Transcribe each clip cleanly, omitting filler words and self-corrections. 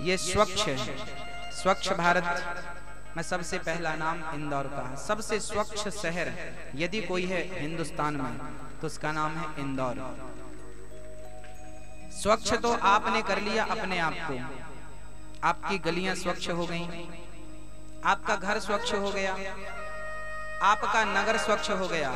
ये स्वच्छ है, स्वच्छ भारत में सबसे पहला नाम इंदौर का है। सबसे स्वच्छ शहर यदि कोई है हिंदुस्तान में तो उसका नाम है इंदौर। स्वच्छ तो आपने कर लिया अपने आप को, आपकी गलियां स्वच्छ हो गई, आपका घर स्वच्छ हो गया, आपका नगर स्वच्छ हो गया,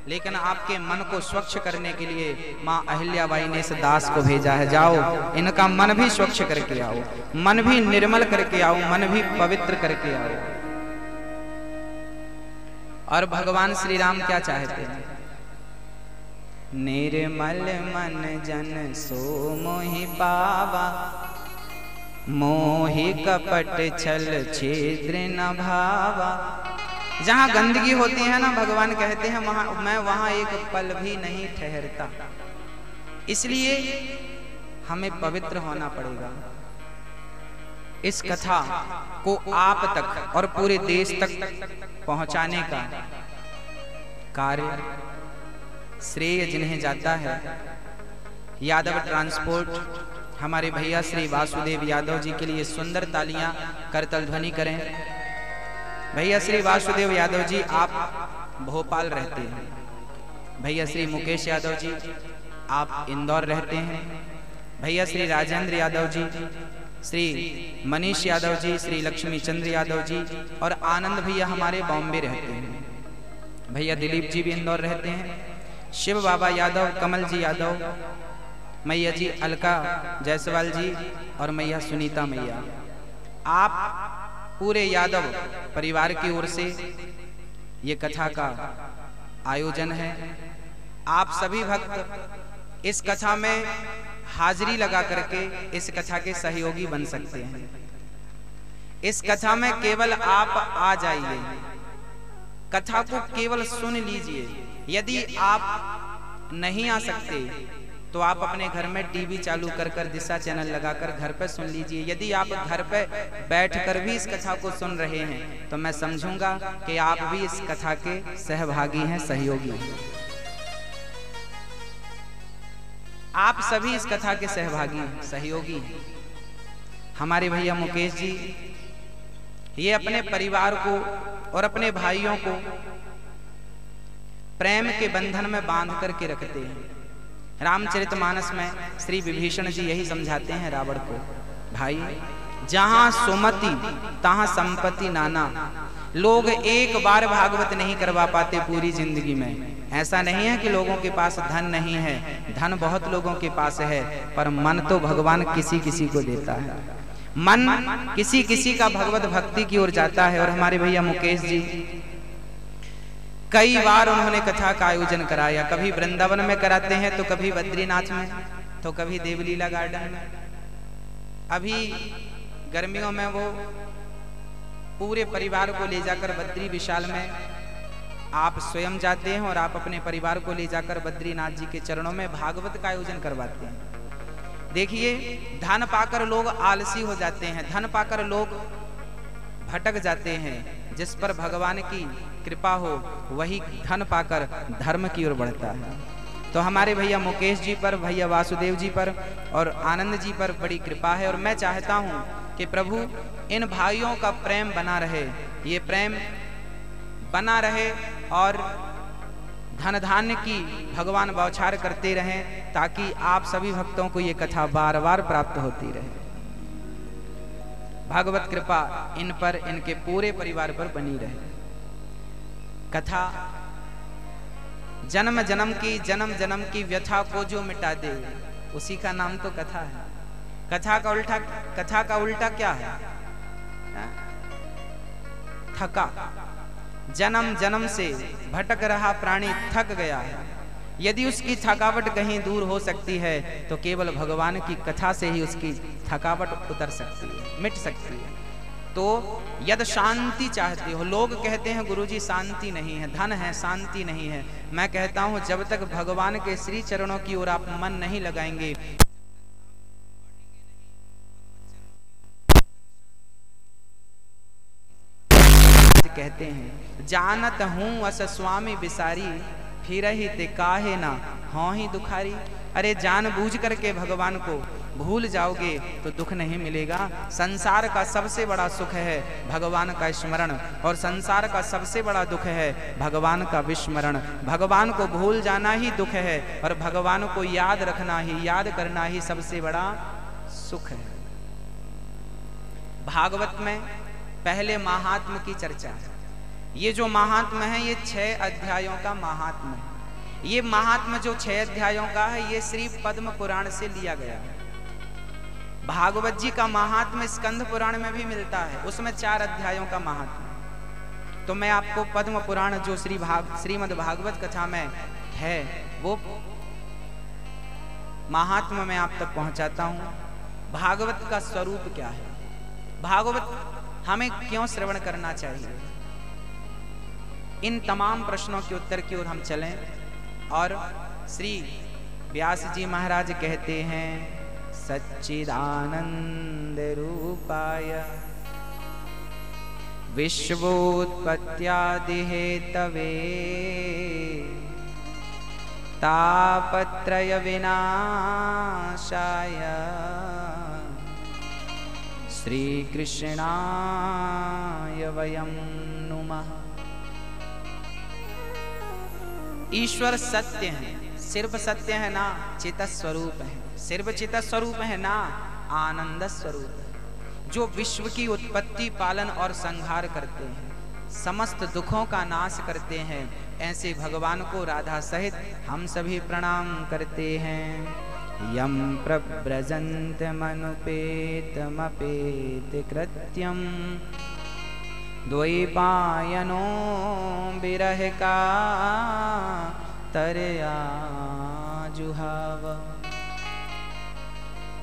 लेकिन आपके मन को स्वच्छ करने के लिए माँ अहिल्याबाई ने इस दास को भेजा है, जाओ इनका मन भी स्वच्छ करके आओ, मन भी निर्मल करके आओ, मन भी पवित्र करके आओ। और भगवान श्री राम क्या चाहते हैं? निर्मल मन जन सो मोहि पावा, मोहि कपट छल छिद्र न भावा। जहां गंदगी होती है ना, भगवान कहते हैं मैं वहां एक पल भी नहीं ठहरता। इसलिए हमें पवित्र होना पड़ेगा। इस कथा को आप तक और पूरे देश तक पहुंचाने का कार्य श्रेय जिन्हें जाता है, यादव ट्रांसपोर्ट हमारे भैया श्री वासुदेव यादव जी के लिए सुंदर तालियां करतल ध्वनि करें। भैया श्री वासुदेव यादव जी आप भोपाल रहते हैं, भैया श्री मुकेश यादव जी आप इंदौर रहते हैं, भैया श्री राजेंद्र यादव जी, श्री मनीष यादव जी, श्री लक्ष्मी चंद्र यादव जी और आनंद भैया हमारे बॉम्बे रहते हैं, भैया दिलीप जी भी इंदौर रहते हैं, शिव बाबा यादव, कमल जी यादव, मैया जी अलका जायसवाल जी और मैया सुनीता मैया, आप पूरे यादव परिवार की ओर से ये कथा का आयोजन है। आप सभी भक्त इस कथा में हाजिरी लगा करके इस कथा के सहयोगी बन सकते हैं। इस कथा में केवल आप आ जाइए, कथा को केवल सुन लीजिए। यदि आप नहीं आ सकते तो आप अपने घर में टीवी चालू कर दिशा चैनल लगाकर घर पर सुन लीजिए। यदि आप घर पर बैठकर भी इस कथा को सुन रहे हैं तो मैं समझूंगा कि आप भी इस कथा के सहभागी हैं, सहयोगी हैं। आप सभी इस कथा के सहभागी हैं, सहयोगी हैं। हमारे भैया मुकेश जी ये अपने परिवार को और अपने भाइयों को प्रेम के बंधन में बांध करके रखते हैं। रामचरितमानस में श्री विभीषण जी यही समझाते हैं रावण को, भाई जहां सुमति तहां संपत्ति नाना। लोग एक बार भागवत नहीं करवा पाते पूरी जिंदगी में। ऐसा नहीं है कि लोगों के पास धन नहीं है, धन बहुत लोगों के पास है, पर मन तो भगवान किसी किसी को देता है। मन किसी किसी का भगवत भक्ति की ओर जाता है। और हमारे भैया मुकेश जी कई बार उन्होंने कथा का आयोजन कराया, कभी वृंदावन में कराते हैं तो कभी बद्रीनाथ में तो कभी देवलीला गार्डन में। अभी गर्मियों में वो पूरे परिवार को ले जाकर बद्री विशाल में आप स्वयं जाते हैं और आप अपने परिवार को ले जाकर बद्रीनाथ जी के चरणों में भागवत का आयोजन करवाते हैं। देखिए, धन पाकर लोग आलसी हो जाते हैं, धन पाकर लोग भटक जाते हैं। जिस पर भगवान की कृपा हो वही धन पाकर धर्म की ओर बढ़ता है। तो हमारे भैया मुकेश जी पर, भैया वासुदेव जी पर और आनंद जी पर बड़ी कृपा है। और मैं चाहता हूं कि प्रभु इन भाइयों का प्रेम बना रहे, ये प्रेम बना रहे और धन धान्य की भगवान बौछार करते रहें, ताकि आप सभी भक्तों को ये कथा बार बार प्राप्त होती रहे। भगवत कृपा इन पर, इनके पूरे परिवार पर बनी रहे। कथा जन्म जन्म की व्यथा को जो मिटा दे, उसी का नाम तो कथा है। कथा का उल्टा क्या है? थका। जन्म से भटक रहा प्राणी थक गया है। यदि उसकी थकावट कहीं दूर हो सकती है तो केवल भगवान की कथा से ही उसकी थकावट उतर सकती है, मिट सकती है। तो यद शांति चाहते हो, लोग कहते हैं गुरुजी शांति नहीं है, धन है, शांति नहीं है। मैं कहता हूं जब तक भगवान के श्री चरणों की ओर आप मन नहीं लगाएंगे, कहते हैं जानत हूं अस स्वामी बिसारी, फिर ही ते काहे ना हाँ ही दुखारी। अरे जानबूझ करके भगवान को भूल जाओगे तो दुख नहीं मिलेगा। संसार का सबसे बड़ा सुख है भगवान का स्मरण, और संसार का सबसे बड़ा दुख है भगवान का विस्मरण। भगवान को भूल जाना ही दुख है, और भगवान को याद रखना ही, याद करना ही सबसे बड़ा सुख है। भागवत में पहले महात्म की चर्चा है। ये जो महात्म है ये 6 अध्यायों का महात्म है। ये महात्म जो 6 अध्यायों का है ये श्री पद्म पुराण से लिया गया है। भागवत जी का महात्म स्कंद पुराण में भी मिलता है, उसमें 4 अध्यायों का महात्म। तो मैं आपको पद्म पुराण जो श्रीमद् भागवत कथा में है वो महात्म में आप तक पहुंचाता हूं। भागवत का स्वरूप क्या है, भागवत हमें क्यों श्रवण करना चाहिए, इन तमाम प्रश्नों के उत्तर की ओर हम चलें। और श्री व्यास जी महाराज कहते हैं सच्चिदानंद रूपाय विश्वोत्पत्त्यादि हेतवे तापत्रय विनाशाय श्री कृष्णाय वयं नुमः। ईश्वर सत्य है, सिर्फ सत्य है ना, चित स्वरूप है, सिर्फ चित स्वरूप है ना, आनंद स्वरूप है, जो विश्व की उत्पत्ति, पालन और संहार करते हैं, समस्त दुखों का नाश करते हैं। ऐसे भगवान को राधा सहित हम सभी प्रणाम करते हैं। यम प्रव्रजन्तमनुपेतमपेत कृत्यम द्वैपायनो विरह का तरया जुहाव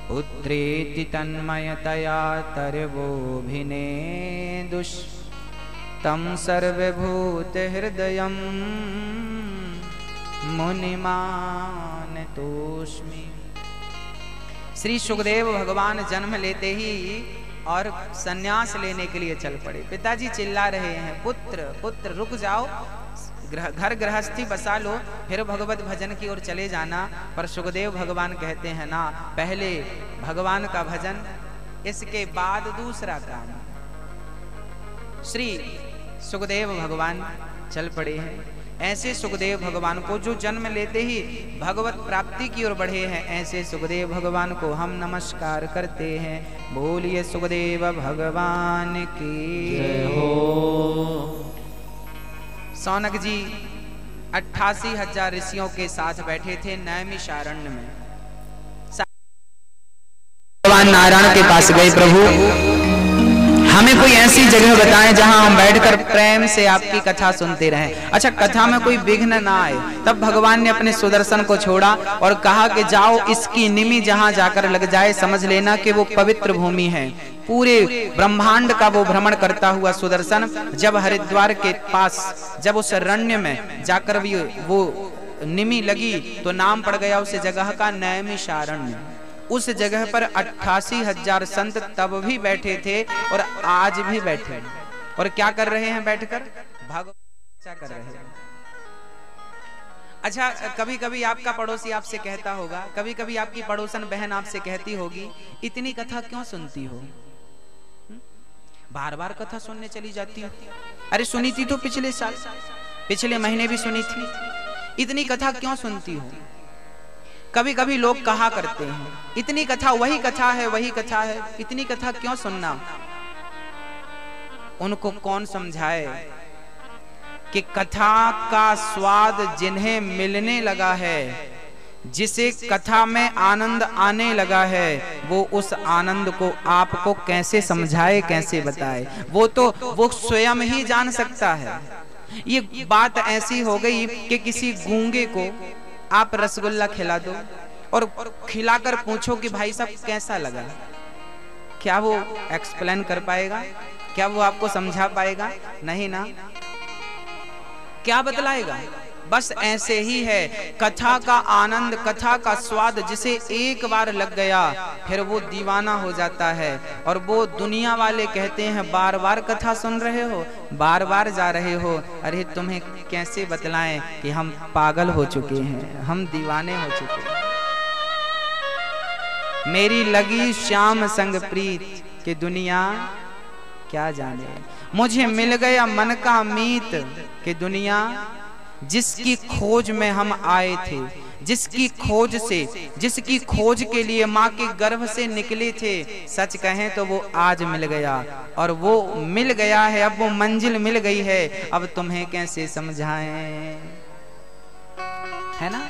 पुत्रेति तन्मयतया तरवोभिने दुष्टं सर्वभूत हृदयं मुनिमानतोस्मि। श्री सुखदेव भगवान जन्म लेते ही और सन्यास लेने के लिए चल पड़े। पिताजी चिल्ला रहे हैं पुत्र पुत्र रुक जाओ, घर गृहस्थी बसा लो, फिर भगवत भजन की ओर चले जाना। पर सुखदेव भगवान कहते हैं ना, पहले भगवान का भजन, इसके बाद दूसरा काम। श्री सुखदेव भगवान चल पड़े हैं। ऐसे सुखदेव भगवान को जो जन्म लेते ही भगवत प्राप्ति की ओर बढ़े हैं, ऐसे सुखदेव भगवान को हम नमस्कार करते हैं। बोलिए सुखदेव भगवान की जय हो। सौनक जी 88,000 ऋषियों के साथ बैठे थे नैमिषारण्य में। भगवान नारायण के पास गए, प्रभु हमें कोई ऐसी जगह बताएं जहां हम बैठकर प्रेम से आपकी कथा सुनते रहें। अच्छा, कथा में कोई विघ्न ना आए। तब भगवान ने अपने सुदर्शन को छोड़ा और कहा कि जाओ, इसकी निमि जहां जाकर लग जाए समझ लेना कि वो पवित्र भूमि है। पूरे ब्रह्मांड का वो भ्रमण करता हुआ सुदर्शन जब हरिद्वार के पास, जब उस अरण्य में जाकर भी वो निमि लगी तो नाम पड़ गया उस जगह का नैमिषारण्य। उस जगह पर 88,000 संत तब भी बैठे थे और आज भी बैठे। और क्या कर रहे हैं बैठकर? भागवत चर्चा कर रहे हैं। अच्छा, कभी कभी आपका पड़ोसी आपसे कहता होगा, कभी कभी आपकी पड़ोसन बहन आपसे कहती होगी, इतनी कथा क्यों सुनती हो, बार बार कथा सुनने चली जाती हो। अरे सुनी थी तो पिछले साल, पिछले महीने भी सुनी थी, इतनी कथा क्यों सुनती हो। कभी कभी लोग कहा करते हैं, इतनी कथा, वही कथा है, वही कथा है, इतनी कथा क्यों सुनना। उनको कौन समझाए कि कथा का स्वाद जिन्हें मिलने लगा है, जिसे कथा में आनंद आने लगा है, वो उस आनंद को आपको कैसे समझाए, कैसे बताए। वो स्वयं ही जान सकता है। ये बात ऐसी हो गई कि किसी गूंगे को आप रसगुल्ला खिला दो और खिलाकर पूछो कि भाई साहब कैसा लगा, क्या वो एक्सप्लेन कर पाएगा? क्या वो आपको समझा पाएगा? नहीं ना। क्या बतलाएगा? बस ऐसे ही है कथा का आनंद, कथा का स्वाद जिसे एक बार लग गया फिर वो दीवाना हो जाता है। और वो दुनिया वाले कहते हैं बार बार कथा सुन रहे हो, बार बार जा रहे हो। अरे तुम्हें कैसे बतलाएं कि हम पागल हो चुके हैं, हम दीवाने हो चुके हैं। मेरी लगी श्याम संग प्रीत कि दुनिया क्या जाने। मुझे मिल गया मन का मीत कि दुनिया जिसकी खोज में हम आए थे, जिसकी खोज के लिए माँ के गर्भ से निकले थे, सच कहें तो वो आज मिल गया। और वो मिल गया है, अब वो मंजिल मिल गई है, अब तुम्हें कैसे समझाएं, है ना।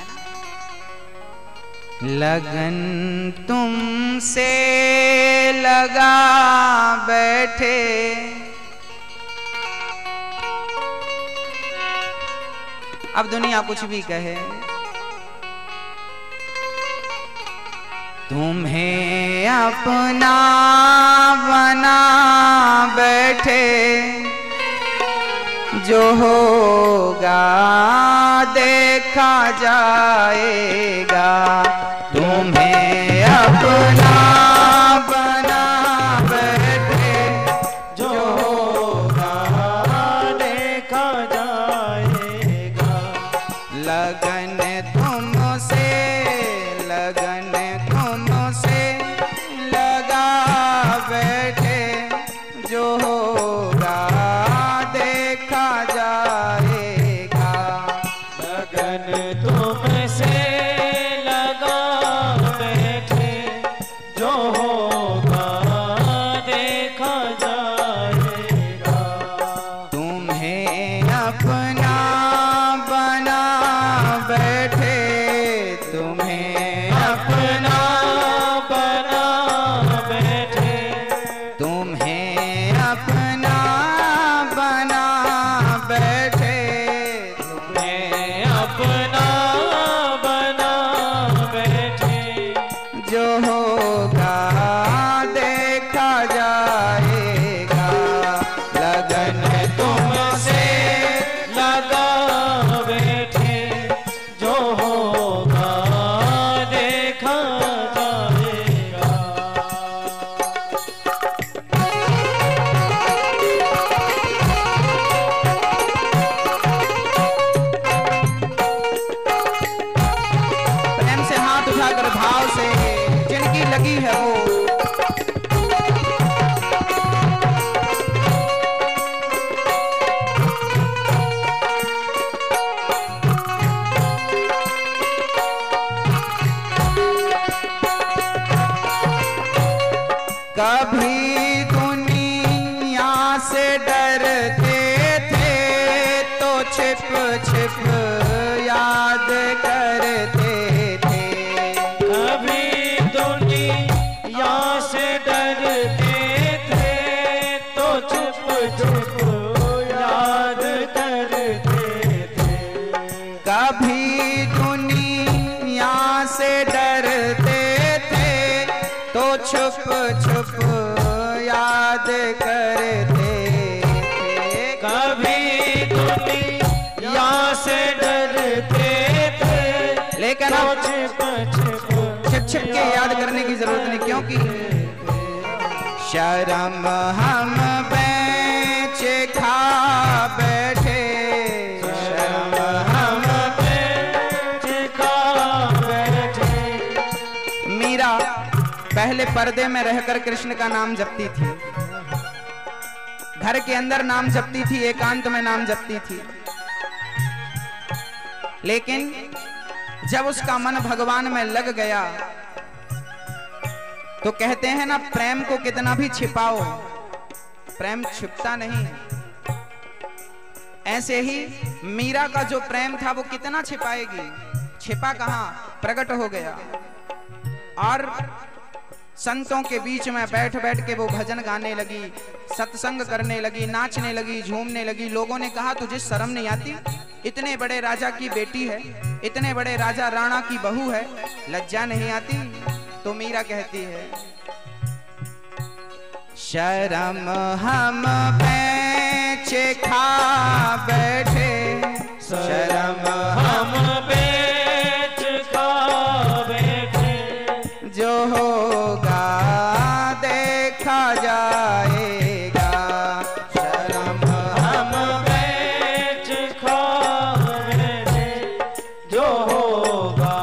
लगन तुमसे लगा बैठे, अब दुनिया कुछ भी कहे, तुम्हें अपना बना बैठे, जो होगा देखा जाएगा। तुम्हें अपना बना बैठे, जो होगा देखा जाएगा। लगन तुमसे लगा बैठे, जो होगा देखा जाएगा। लगन तुमसे लगा बैठे, जो होगा देखा जाएगा। तुम्हें अपना बना बैठे, तुम्हें अपना बना बैठे, तुम्हें अपना बना बैठे, तुम्हें अपना बना बैठे, जो होगा देखा जाएगा। लगन तुमसे लगा बैठे, जो होगा देखा जाएगा। प्रेम से हाथ उठाकर भाव से जिनकी लगी है वो, कभी दुनिया से डरते थे तो छिप छिप याद करते थे। कभी दुनिया से डरते थे तो चुप चुप याद करते थे। कभी दुनिया से डरते थे तो छुप छुप याद करते थे। कभी दुनिया से डरते थे, लेकिन तो अब छिप छिप छिप के याद करने की जरूरत नहीं, क्योंकि शर्म हम बेचे खा बैठे, शर्म हम बेच खा बैठे। मीरा पहले पर्दे में रहकर कृष्ण का नाम जपती थी, घर के अंदर नाम जपती थी, एकांत में नाम जपती थी। लेकिन जब उसका मन भगवान में लग गया तो कहते हैं ना, प्रेम को कितना भी छिपाओ प्रेम छिपता नहीं। ऐसे ही मीरा का जो प्रेम था वो कितना छिपाएगी, छिपा कहां, प्रकट हो गया। और संतों के बीच में बैठ बैठ के वो भजन गाने लगी, सत्संग करने लगी, नाचने लगी, झूमने लगी। लोगों ने कहा तुझे शर्म नहीं आती, इतने बड़े राजा की बेटी है, इतने बड़े राजा राणा की बहू है, लज्जा नहीं आती। तो मीरा कहती है, शर्म हम बेचे खा बैठे, शर्म हम बेच खा बैठे, जो होगा देखा जाएगा। शर्म हम बेच खा बैठे, जो होगा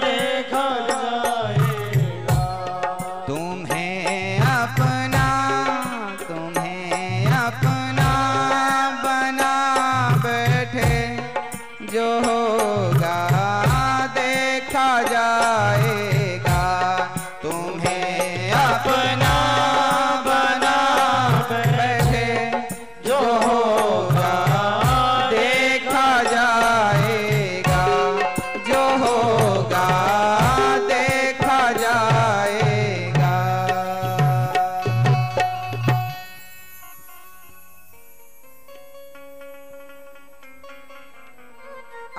देखा जाएगा।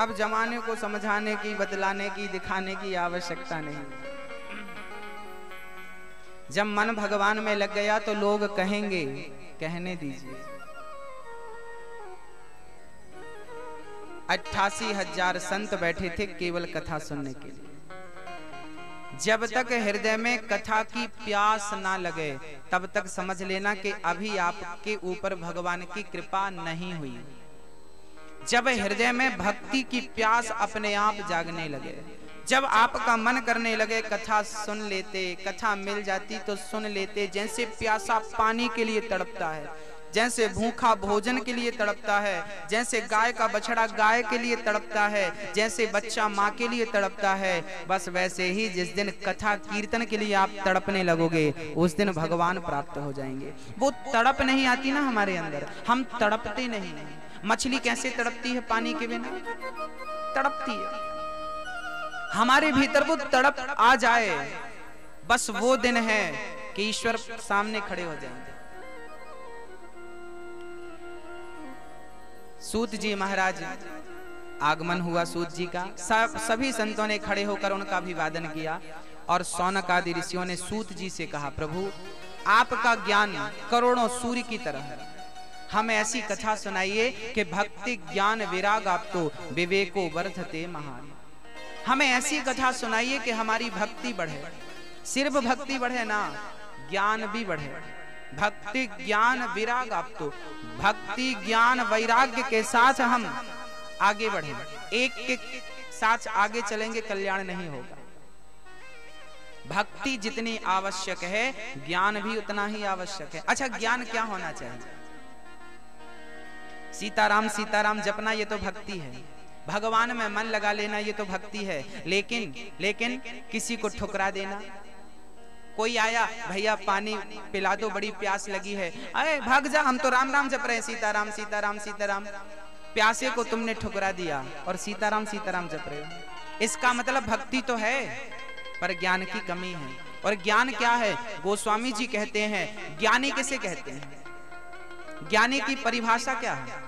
अब जमाने को समझाने की, बतलाने की, दिखाने की आवश्यकता नहीं। जब मन भगवान में लग गया तो लोग कहेंगे, कहने दीजिए। 88,000 संत बैठे थे केवल कथा सुनने के लिए। जब तक हृदय में कथा की प्यास ना लगे तब तक समझ लेना कि अभी आपके ऊपर भगवान की कृपा नहीं हुई। जब हृदय में भक्ति की प्यास अपने आप जागने लगे, जब आपका मन करने लगे कथा सुन लेते, कथा मिल जाती तो सुन लेते। जैसे प्यासा पानी के लिए तड़पता है, जैसे भूखा भोजन के लिए तड़पता है, जैसे गाय का बछड़ा गाय के लिए तड़पता है, जैसे बच्चा माँ के लिए तड़पता है, बस वैसे ही जिस दिन कथा कीर्तन के लिए आप तड़पने लगोगे उस दिन भगवान प्राप्त हो जाएंगे। वो तड़प नहीं आती ना हमारे अंदर, हम तड़पते नहीं। मछली कैसे तड़पती है पानी के बिना? तड़पती है। हमारे भीतर वो तड़प आ जाए, बस वो दिन है कि ईश्वर सामने खड़े हो जाएंगे। सूत जी महाराज, आगमन हुआ सूत जी का। सभी संतों ने खड़े होकर उनका अभिवादन किया और शौनक आदि ऋषियों ने सूत जी से कहा, प्रभु आपका ज्ञान करोड़ों सूर्य की तरह है, हमें ऐसी कथा सुनाइए कि भक्ति ज्ञान विराग आप तो विवेको वर्धते महान। हमें ऐसी कथा सुनाइए कि हमारी भक्ति बढ़े, सिर्फ भक्ति बढ़े ना, ज्ञान भी बढ़े। भक्ति ज्ञान विराग आप तो, भक्ति ज्ञान वैराग्य के साथ हम आगे बढ़े। एक के साथ आगे चलेंगे कल्याण नहीं होगा। भक्ति जितनी आवश्यक है ज्ञान भी उतना ही आवश्यक है। अच्छा, ज्ञान क्या होना चाहिए? सीताराम सीताराम जपना ये तो भक्ति है, भगवान में मन लगा लेना ये तो भक्ति है। लेकिन किसी को ठुकरा देना, कोई आया, भैया पानी पिला दो, बड़ी प्यास लगी है, अरे भाग जा, हम तो राम राम जप रहे हैं, सीताराम सीताराम सीताराम। प्यासे को तुमने ठुकरा दिया और सीताराम सीताराम जप रहे हो। इसका मतलब भक्ति तो है पर ज्ञान की कमी है। और ज्ञान क्या है? गोस्वामी जी कहते हैं, ज्ञानी किसे कहते हैं? ज्ञानी की परिभाषा क्या है?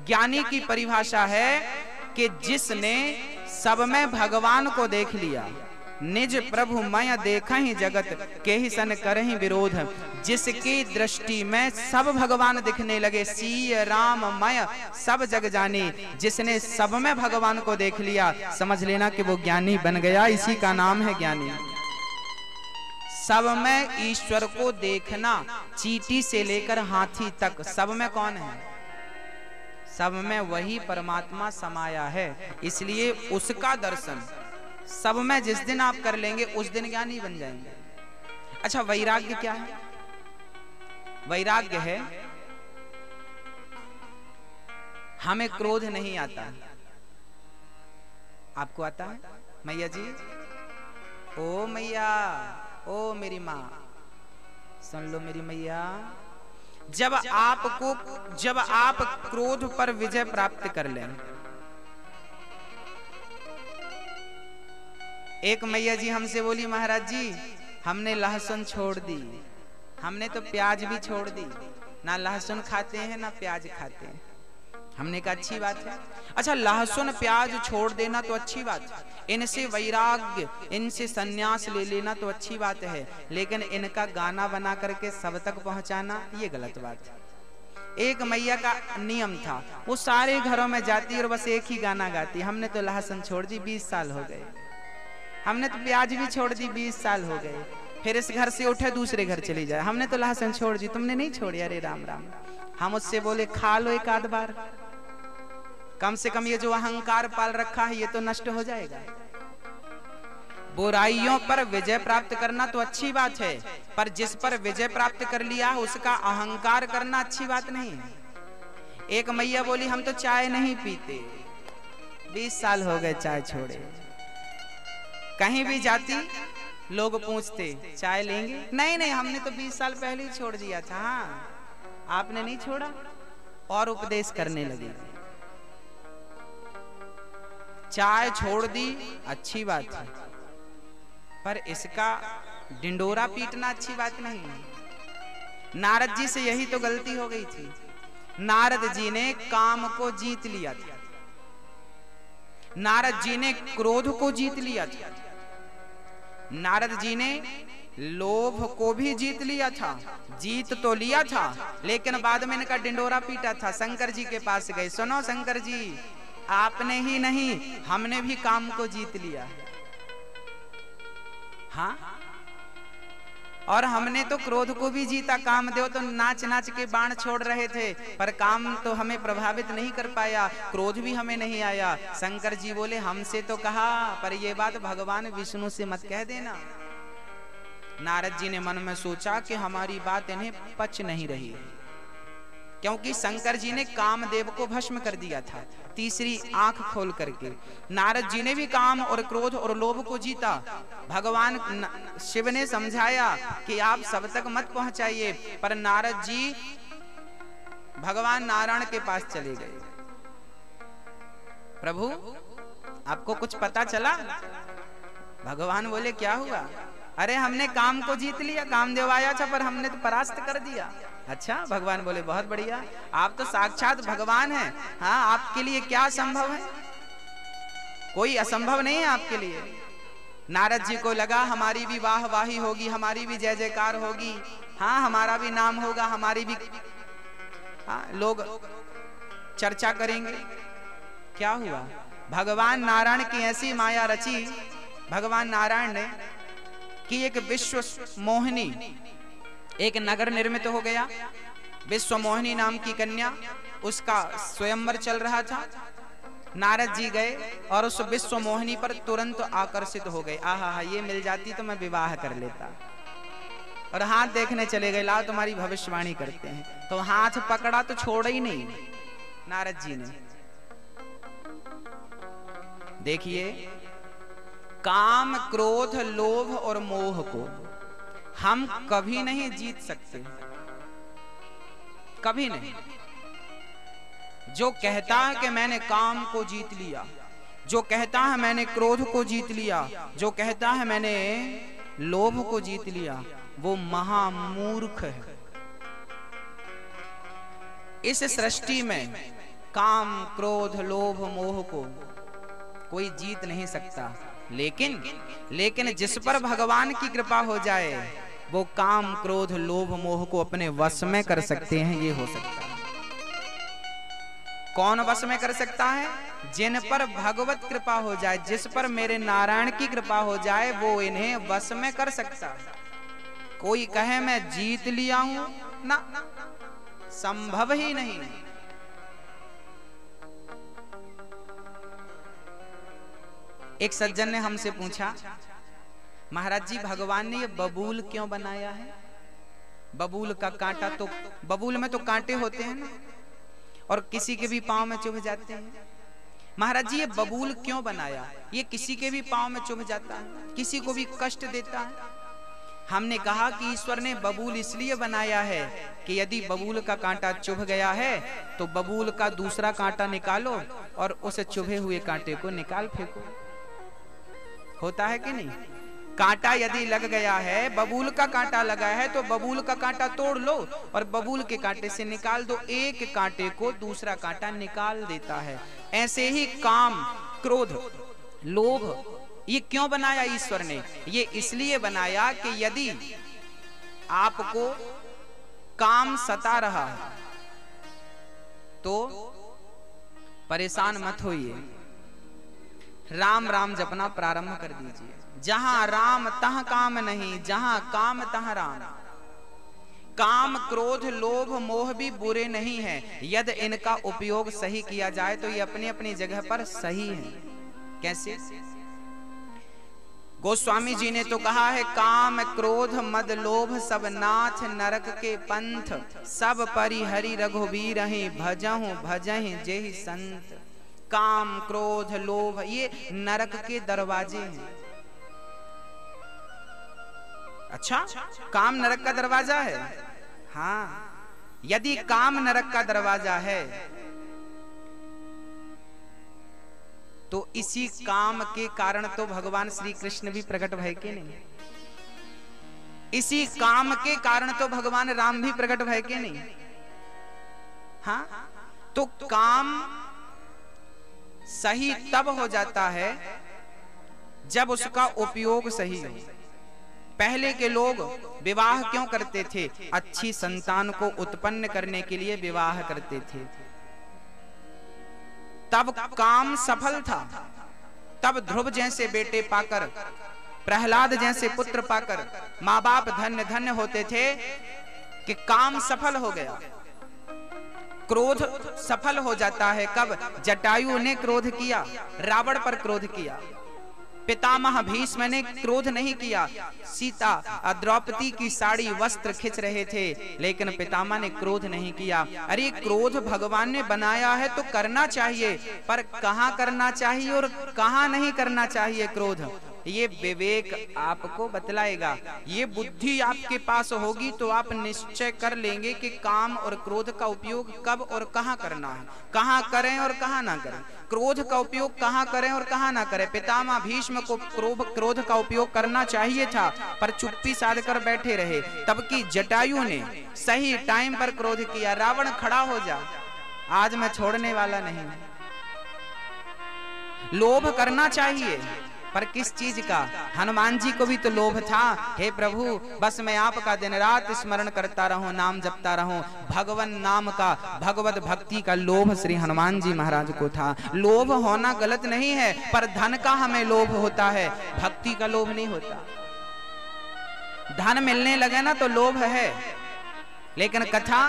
ज्ञानी की परिभाषा है कि जिसने सब में भगवान को देख लिया, निज प्रभु मय देखा ही जगत के ही सन करहि विरोध। जिसकी दृष्टि में सब भगवान दिखने लगे, सी राम मय सब जग जाने। जिसने सब में भगवान को देख लिया समझ लेना कि वो ज्ञानी बन गया। इसी का नाम है ज्ञानी। सब में ईश्वर को देखना, चींटी से लेकर हाथी तक सब में कौन है? सब में वही परमात्मा समाया है। इसलिए उसका दर्शन सब में जिस दिन आप कर लेंगे उस दिन ज्ञानी बन जाएंगे। अच्छा, वैराग्य क्या है? वैराग्य है हमें क्रोध नहीं आता। आपको आता है? मैया जी, ओ मैया, ओ मेरी माँ, सुन लो मेरी मैया। जब आप क्रोध पर विजय प्राप्त कर लें, एक मैया जी हमसे बोली, महाराज जी हमने लहसुन छोड़ दी, हमने तो प्याज भी छोड़ दी, ना लहसुन खाते हैं ना प्याज खाते हैं। हमने कहा अच्छी बात है। अच्छा, लहसुन प्याज छोड़ देना तो अच्छी बात है, इनसे वैराग्य, इनसे सन्यास ले लेना तो अच्छी बात है, लेकिन इनका गाना बना करके सब तक पहुंचाना ये गलत बात है। एक मैया का नियम था, वो सारे घरों में जाती और बस एक ही गाना गाती, हमने तो लहसुन छोड़ दी 20 साल हो गए, हमने तो प्याज भी छोड़ दी 20 साल हो गए। फिर इस घर से उठे दूसरे घर चली जाए, हमने तो लहसुन छोड़ दी, तुमने नहीं छोड़ी, अरे राम राम। हम उससे बोले खा लो एक आध बार, कम से कम ये जो अहंकार पाल रखा है ये तो नष्ट हो जाएगा। बुराइयों पर विजय प्राप्त करना तो अच्छी बात है, पर जिस पर विजय प्राप्त कर लिया उसका अहंकार करना अच्छी बात नहीं है। एक मैया बोली हम तो चाय नहीं पीते, 20 साल हो गए चाय छोड़े। कहीं भी जाती लोग पूछते चाय लेंगे? नहीं नहीं, हमने तो 20 साल पहले ही छोड़ दिया था। हाँ, आपने नहीं छोड़ा? और उपदेश करने लगे। चाय छोड़ दी अच्छी बात है, पर इसका डिंडोरा पीटना अच्छी बात नहीं है। नारद जी से यही तो गलती हो गई थी। नारद जी ने काम को जीत लिया था, नारद जी ने क्रोध को जीत लिया था, नारद जी ने लोभ को भी जीत लिया था, जीत तो लिया था, लेकिन बाद में इनका डिंडोरा पीटा था। शंकर जी के पास गए, सुनो शंकर जी, आपने ही नहीं हमने भी काम को जीत लिया। हाँ, और हमने तो क्रोध को भी जीता। कामदेव तो नाच नाच के बाण छोड़ रहे थे, पर काम तो हमें प्रभावित नहीं कर पाया, क्रोध भी हमें नहीं आया। शंकर जी बोले, हमसे तो कहा, पर ये बात भगवान विष्णु से मत कह देना। नारद जी ने मन में सोचा कि हमारी बात इन्हें पच नहीं रही, क्योंकि शंकर जी ने कामदेव को भस्म कर दिया था तीसरी आंख खोल करके। नारद जी ने भी काम और क्रोध और लोभ को जीता। भगवान शिव ने समझाया कि आप सब तक मत पहुंचाइए, पर नारद जी भगवान नारायण के पास चले गए। प्रभु, आपको कुछ पता चला? भगवान बोले, क्या हुआ? अरे हमने काम को जीत लिया, कामदेव आया था पर हमने तो परास्त कर दिया। अच्छा, भगवान बोले, बहुत बढ़िया, आप तो साक्षात भगवान हैं। हाँ, आपके लिए क्या असंभव है? कोई असंभव नहीं है आपके लिए। नारद जी को लगा हमारी भी वाहवाही होगी, हमारी भी जय जयकार होगी, हाँ हमारा भी नाम होगा, हमारी भी लोग चर्चा करेंगे। क्या हुआ? भगवान नारायण की ऐसी माया रची भगवान नारायण ने कि एक विश्व मोहिनी, एक नगर निर्मित हो गया। विश्व मोहिनी नाम की कन्या, उसका स्वयंवर चल रहा था। नारद जी गए और उस विश्व मोहिनी पर तुरंत आकर्षित हो गए। आहा, ये मिल जाती तो मैं विवाह कर लेता। और हाथ देखने चले गए, लाओ तुम्हारी भविष्यवाणी करते हैं। तो हाथ पकड़ा तो छोड़ा ही नहीं नारद जी ने। देखिए, काम, क्रोध, लोभ और मोह को हम कभी नहीं जीत सकते, कभी नहीं। जो कहता है कि मैंने काम को जीत लिया, जो कहता है मैंने क्रोध को जीत लिया, जो कहता है मैंने लोभ को जीत लिया, वो महामूर्ख है। इस सृष्टि में काम, क्रोध, लोभ, मोह को कोई जीत नहीं सकता। लेकिन जिस पर भगवान की कृपा हो जाए, वो काम, क्रोध, लोभ, मोह को अपने वश में कर सकते हैं। ये हो सकता है। कौन वश में कर सकता है? जिन पर भगवत कृपा हो जाए, जिस पर मेरे नारायण की कृपा हो जाए, वो इन्हें वश में कर सकता है। कोई कहे मैं जीत लिया हूं, ना, संभव ही नहीं। एक सज्जन ने हमसे पूछा, महाराज जी, भगवान ने ये बबूल क्यों बनाया है? बबूल का कांटा, तो बबूल में तो कांटे होते हैं ना, और किसी के भी पांव में चुभ जाते हैं। महाराज जी, ये बबूल क्यों बनाया? ये किसी के भी पांव में चुभ जाता है, किसी को भी कष्ट देता है। हमने कहा कि ईश्वर ने बबूल इसलिए बनाया है कि यदि बबूल का कांटा चुभ गया है तो बबूल का दूसरा कांटा निकालो और उस चुभे हुए कांटे को निकाल फेंको। होता है कि नहीं? कांटा यदि लग गया है, बबूल का कांटा लगा है, तो बबूल का कांटा तोड़ लो और बबूल के कांटे से निकाल दो। एक कांटे को दूसरा कांटा निकाल देता है। ऐसे ही काम, क्रोध, लोभ, ये क्यों बनाया ईश्वर ने? ये इसलिए बनाया कि यदि आपको काम सता रहा है तो परेशान मत होइए, राम राम जपना प्रारंभ कर दीजिए। जहां राम तहां काम नहीं, जहां काम तहां राम। काम, क्रोध, लोभ, मोह भी बुरे नहीं हैं, यदि इनका उपयोग सही किया जाए तो ये अपनी अपनी जगह पर सही है। कैसे? गोस्वामी जी ने तो कहा है, काम, क्रोध, मद, लोभ सब नाथ नरक के पंथ, सब परिहरि रघुबीर भजहु भजहि जेहि संत। काम, क्रोध, लोभ ये नरक के दरवाजे हैं। अच्छा, काम नरक का दरवाजा है? हाँ, यदि काम नरक का दरवाजा है तो इसी काम के कारण तो भगवान श्री कृष्ण भी प्रकट भय के नहीं। इसी काम के कारण तो भगवान राम भी प्रकट भय के नहीं। हाँ, तो काम सही तब हो जाता है जब उसका उपयोग सही हो। पहले के लोग विवाह क्यों करते थे? अच्छी संतान को उत्पन्न करने के लिए विवाह करते थे। तब काम सफल था। तब ध्रुव जैसे बेटे पाकर, प्रहलाद जैसे पुत्र पाकर माँ बाप धन्य धन्य होते थे कि काम सफल हो गया। क्रोध सफल हो जाता है कब? जटायु ने क्रोध किया, रावण पर क्रोध किया। पितामह भीष्म ने क्रोध नहीं किया। सीता द्रौपदी की साड़ी वस्त्र खींच रहे थे, लेकिन पितामह ने क्रोध नहीं किया। अरे क्रोध भगवान ने बनाया है तो करना चाहिए, पर कहाँ करना चाहिए और कहाँ नहीं करना चाहिए क्रोध, ये विवेक आपको बतलाएगा। ये बुद्धि आपके पास होगी तो आप निश्चय कर लेंगे कि काम और क्रोध का उपयोग कब और कहाँ करना है, कहाँ करें और कहाँ ना करें। क्रोध का उपयोग कहाँ करें और कहाँ ना करें। पितामह भीष्म को क्रोध का उपयोग करना चाहिए था, पर चुप्पी साध कर बैठे रहे। तब की जटायु ने सही टाइम पर क्रोध किया। रावण खड़ा हो जा, आज मैं छोड़ने वाला नहीं। लोभ करना चाहिए, पर किस चीज का? हनुमान जी को भी तो लोभ था। हे प्रभु, बस मैं आपका दिन रात स्मरण करता रहूं, नाम जपता रहूं। भगवान नाम का, भगवत भक्ति का लोभ श्री हनुमान जी महाराज को था। लोभ होना गलत नहीं है, पर धन का हमें लोभ होता है, भक्ति का लोभ नहीं होता। धन मिलने लगे ना तो लोभ है, लेकिन कथा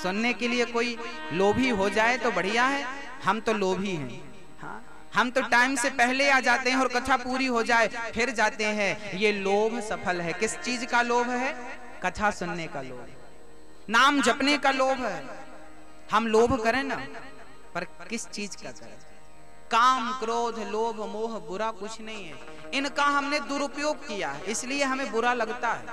सुनने के लिए कोई लोभी हो जाए तो बढ़िया है। हम तो लोभी हैं। हाँ, हम तो टाइम से पहले आ जाते हैं और कथा पूरी हो जाए फिर जाते हैं। ये लोभ सफल है। किस चीज का लोभ है? कथा सुनने का लोभ, नाम जपने का लोभ है। हम लोभ करें ना, पर किस चीज का करें? काम, क्रोध, लोभ, मोह बुरा कुछ नहीं है। इनका हमने दुरुपयोग किया है, इसलिए हमें बुरा लगता है।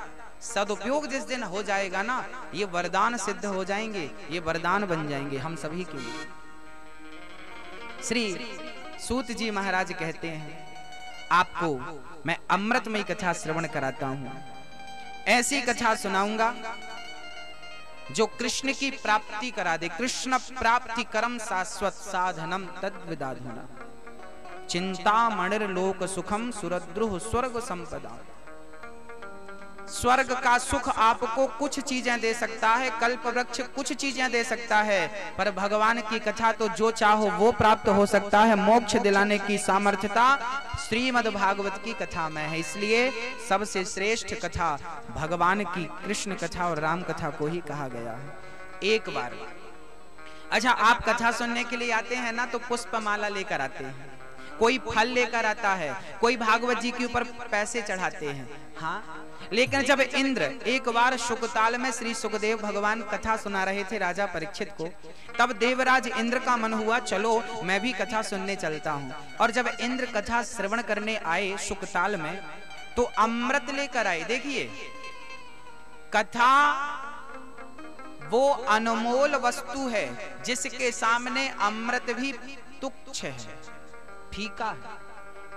सदुपयोग जिस दिन हो जाएगा ना, ये वरदान सिद्ध हो जाएंगे, ये वरदान बन जाएंगे हम सभी के लिए। श्री सूत जी महाराज कहते हैं, आपको मैं अमृतमयी कथा श्रवण कराता हूं। ऐसी कथा सुनाऊंगा जो कृष्ण की प्राप्ति करा दे। कृष्ण प्राप्ति करम शाश्वत साधनम तद्विदाधुना, चिंता मणिर लोक सुखम सुरद्रुह स्वर्ग संपदा। स्वर्ग का सुख आपको कुछ चीजें दे सकता है, कल्प वृक्ष कुछ चीजें दे सकता है, पर भगवान की कथा तो जो चाहो वो प्राप्त हो सकता है। मोक्ष दिलाने की सामर्थ्यता श्रीमद् भागवत की कथा में है। इसलिए सबसे श्रेष्ठ कथा भगवान की कृष्ण कथा और राम कथा को ही कहा गया है। एक बार अच्छा, आप कथा सुनने के लिए आते हैं ना, तो पुष्पमाला लेकर आते हैं, कोई फल लेकर आता है, कोई भागवत जी के ऊपर पैसे चढ़ाते हैं। हाँ, लेकिन जब इंद्र एक बार शुकताल में श्री सुखदेव भगवान कथा सुना रहे थे राजा परीक्षित को, तब देवराज इंद्र का मन हुआ, चलो मैं भी कथा सुनने चलता हूँ। और जब इंद्र कथा श्रवण करने आए शुकताल में, तो अमृत लेकर आए। देखिए, कथा वो अनमोल वस्तु है जिसके सामने अमृत भी तुच्छ है, फीका है।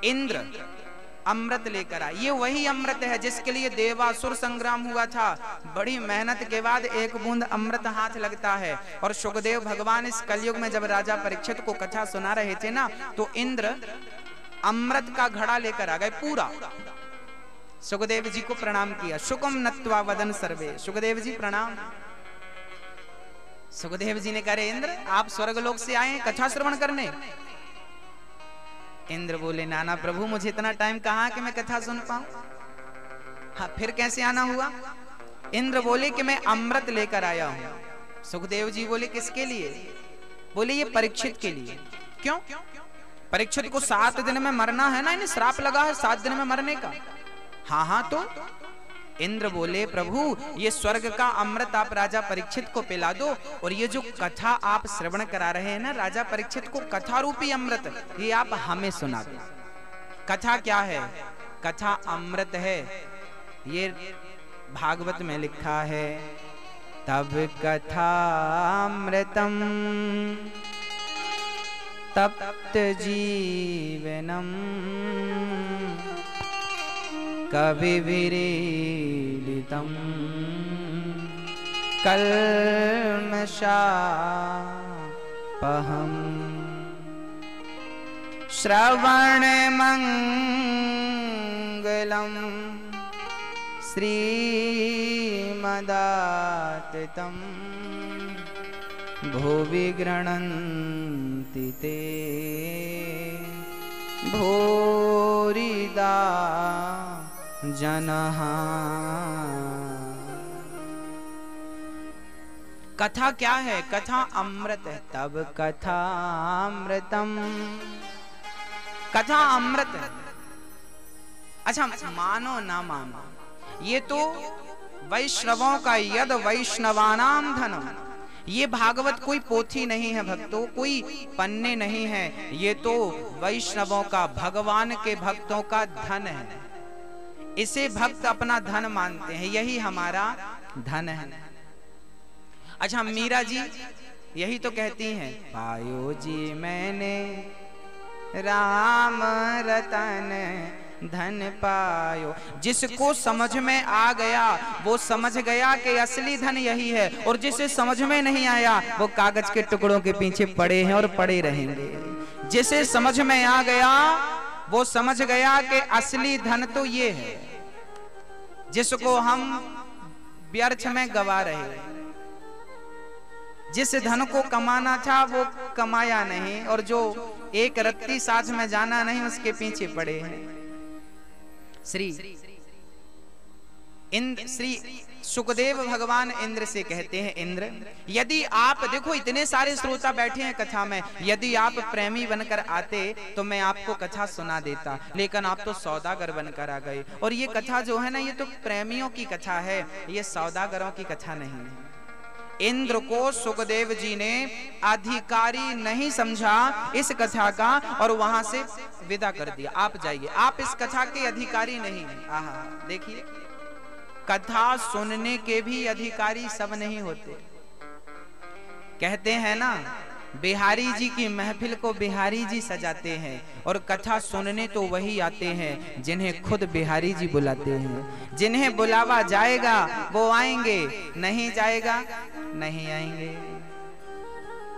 इंद्र अमृत लेकर आए। ये वही अमृत है जिसके लिए देवासुर संग्राम हुआ था। बड़ी मेहनत के बाद एक बूंद अमृत हाथ लगता है। और सुखदेव भगवान इस कलयुग में जब राजा परीक्षित को कथा सुना रहे थे ना, तो इंद्र अमृत का घड़ा लेकर आ गए पूरा। सुखदेव जी को प्रणाम किया। शुकम नत्वा वदन सर्वे, सुखदेव जी प्रणाम। सुखदेव जी ने कहा, इंद्र आप स्वर्गलोक से आए हैं कथा श्रवण करने? इंद्र बोले, नाना प्रभु, मुझे इतना टाइम कहाँ कि मैं कथा सुन पाऊं। हाँ, फिर कैसे आना हुआ? इंद्र बोले कि मैं अमृत लेकर आया हूं। सुखदेव जी बोले, किसके लिए? बोले, ये परीक्षित के लिए। क्यों? परीक्षित को 7 दिन में मरना है ना, इन्हें श्राप लगा है 7 दिन में मरने का। हाँ, तो इंद्र बोले, प्रभु ये स्वर्ग का अमृत आप राजा परीक्षित को पिला दो, और ये जो कथा आप श्रवण करा रहे हैं ना राजा परीक्षित को, कथा रूपी अमृत, ये आप हमें सुना दो। कथा क्या है? कथा अमृत है। ये भागवत में लिखा है, तब कथा अमृतम तप्त जीवनम कवि विरीलितम कल्मषापहम। श्रवण मंगलम श्रीमदाततं भुवि गृह्णन्ति ते भूरिदा जनः। कथा क्या है? कथा अमृत है। तब कथा अमृतम, कथा अमृत है। अच्छा, मानो ना मानो, ये तो वैष्णवों का यद वैष्णवानाम धनम, ये भागवत कोई पोथी नहीं है भक्तों, कोई पन्ने नहीं है, ये तो वैष्णवों का, भगवान के भक्तों का धन है। इसे भक्त अपना धन मानते हैं, यही हमारा धन है। अच्छा, मीरा जी यही तो कहती हैं, पायो जी मैंने राम रतन धन पायो। जिसको समझ में आ गया वो समझ गया कि असली धन यही है, और जिसे समझ में नहीं आया वो कागज के टुकड़ों के पीछे पड़े हैं और पड़े रहेंगे। जिसे समझ में आ गया वो समझ गया कि असली धन तो ये है, जिसको हम व्यर्थ में गवा रहे हैं। जिस धन को कमाना था वो कमाया नहीं, और जो एक रत्ती साथ में जाना नहीं उसके पीछे पड़े हैं। श्री सुखदेव भगवान इंद्र से कहते हैं, इंद्र यदि आप, देखो इतने सारे श्रोता बैठे हैं कथा में, यदि आप प्रेमी बनकर आते तो मैं आपको कथा सुना देता, लेकिन आप तो सौदागर बनकर आ गए। और ये कथा जो है ना, ये तो प्रेमियों की कथा है, ये सौदागरों की कथा नहीं है। इंद्र को सुखदेव जी ने अधिकारी नहीं समझा इस कथा का, और वहां से विदा कर दिया। आप जाइए, आप इस कथा के अधिकारी नहीं हैं। आहा, देखिए, कथा सुनने के भी अधिकारी सब नहीं होते। कहते हैं ना, बिहारी जी की महफिल को बिहारी जी सजाते हैं, और कथा सुनने तो वही आते हैं जिन्हें खुद बिहारी जी बुलाते हैं। जिन्हें बुलावा जाएगा वो आएंगे, नहीं जाएगा नहीं आएंगे।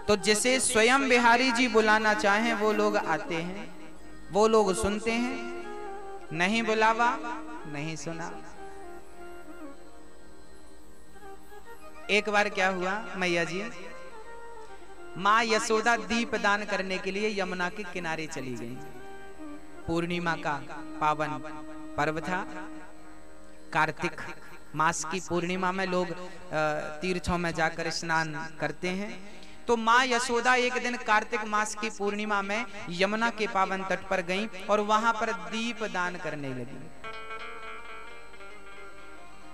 तो जिसे स्वयं बिहारी जी बुलाना चाहें वो लोग आते हैं, वो लोग सुनते हैं, नहीं बुलावा नहीं सुना। एक बार क्या हुआ, मैया जी माँ यशोदा दीप दान करने के लिए यमुना के किनारे चली गई। पूर्णिमा का पावन पर्व था, कार्तिक मास की पूर्णिमा में लोग तीर्थों में जाकर स्नान करते हैं। तो माँ यशोदा एक दिन कार्तिक मास की पूर्णिमा में यमुना के पावन तट पर गईं और वहां पर दीप दान करने लगी।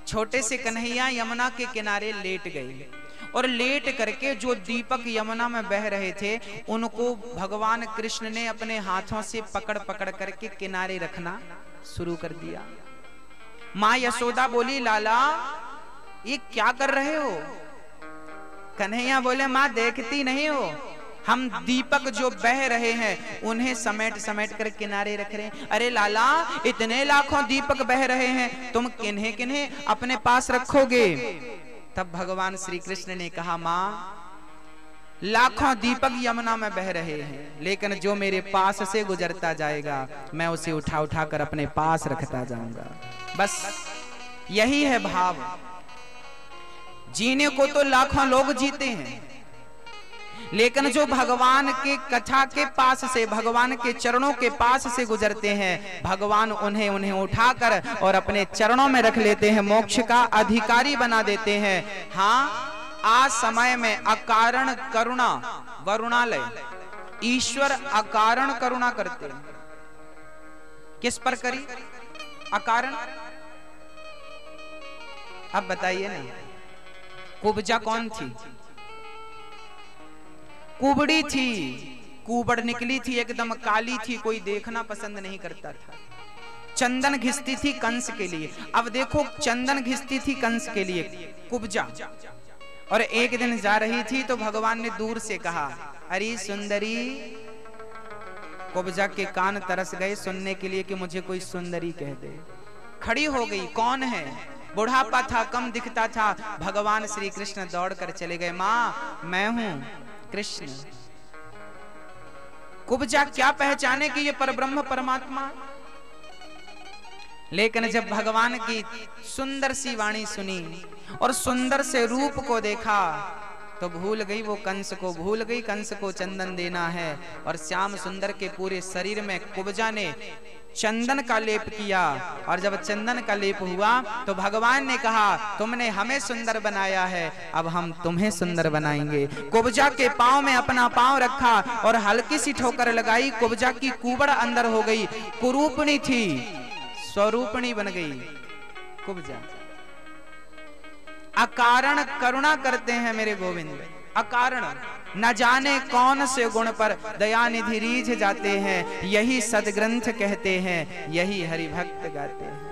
छोटे से कन्हैया यमुना के किनारे लेट गए, और लेट करके जो दीपक यमुना में बह रहे थे उनको भगवान कृष्ण ने अपने हाथों से पकड़ पकड़ करके किनारे रखना शुरू कर दिया। माँ यशोदा बोली, लाला ये क्या कर रहे हो? कन्हैया बोले, माँ देखती नहीं हो, हम दीपक जो बह रहे हैं उन्हें समेट समेट कर किनारे रख रहे हैं। अरे लाला, इतने लाखों दीपक बह रहे हैं, तुम किन्हें किन्हें अपने पास रखोगे? तब भगवान श्री कृष्ण ने कहा, माँ लाखों दीपक यमुना में बह रहे हैं, लेकिन जो मेरे पास से गुजरता जाएगा मैं उसे उठा उठा कर अपने पास रखता जाऊंगा। बस यही है भाव। जीने को तो लाखों लोग जीते हैं, लेकिन जो भगवान के कथा के पास से, भगवान के चरणों के पास से गुजरते हैं, भगवान उन्हें उठाकर और अपने चरणों में रख लेते हैं, मोक्ष का अधिकारी बना देते हैं। हाँ, आज समय में अकारण करुणा वरुणालय, ईश्वर अकारण करुणा करते हैं। किस पर करी अकारण? अब बताइए ना, कुब्जा कौन थी? कुबड़ी थी, कुबड़ निकली थी, एकदम काली थी, कोई देखना पसंद नहीं करता था। चंदन घिसती थी कंस के लिए। अब देखो, चंदन घिसती थी कंस के लिए कुब्जा, और एक दिन जा रही थी तो भगवान ने दूर से कहा, अरे सुंदरी। कुब्जा के कान तरस गए सुनने के लिए कि मुझे कोई सुंदरी कह दे। खड़ी हो गई, कौन है? बुढ़ापा था, कम दिखता था। भगवान श्री कृष्ण दौड़ कर चले गए, माँ मैं हूं कृष्ण। कुब्जा क्या पहचाने कि ये परब्रह्म परमात्मा। लेकिन जब भगवान की सुंदर सी वाणी सुनी और सुंदर से रूप को देखा तो भूल गई, वो कंस को भूल गई। कंस को चंदन देना है और श्याम सुंदर के पूरे शरीर में कुब्जा ने चंदन का लेप किया। और जब चंदन का लेप हुआ तो भगवान ने कहा तुमने हमें सुंदर बनाया है, अब हम तुम्हें सुंदर बनाएंगे। कुब्जा के पांव में अपना पांव रखा और हल्की सी ठोकर लगाई। कुब्जा की कुबड़ अंदर हो गई, कुरूपणी थी, स्वरूपणी बन गई कुब्जा। अकारण करुणा करते हैं मेरे गोविंद, अकारण न जाने कौन से गुण पर दयानिधि रीझ जाते हैं। यही सदग्रंथ कहते हैं, यही हरि भक्त गाते हैं।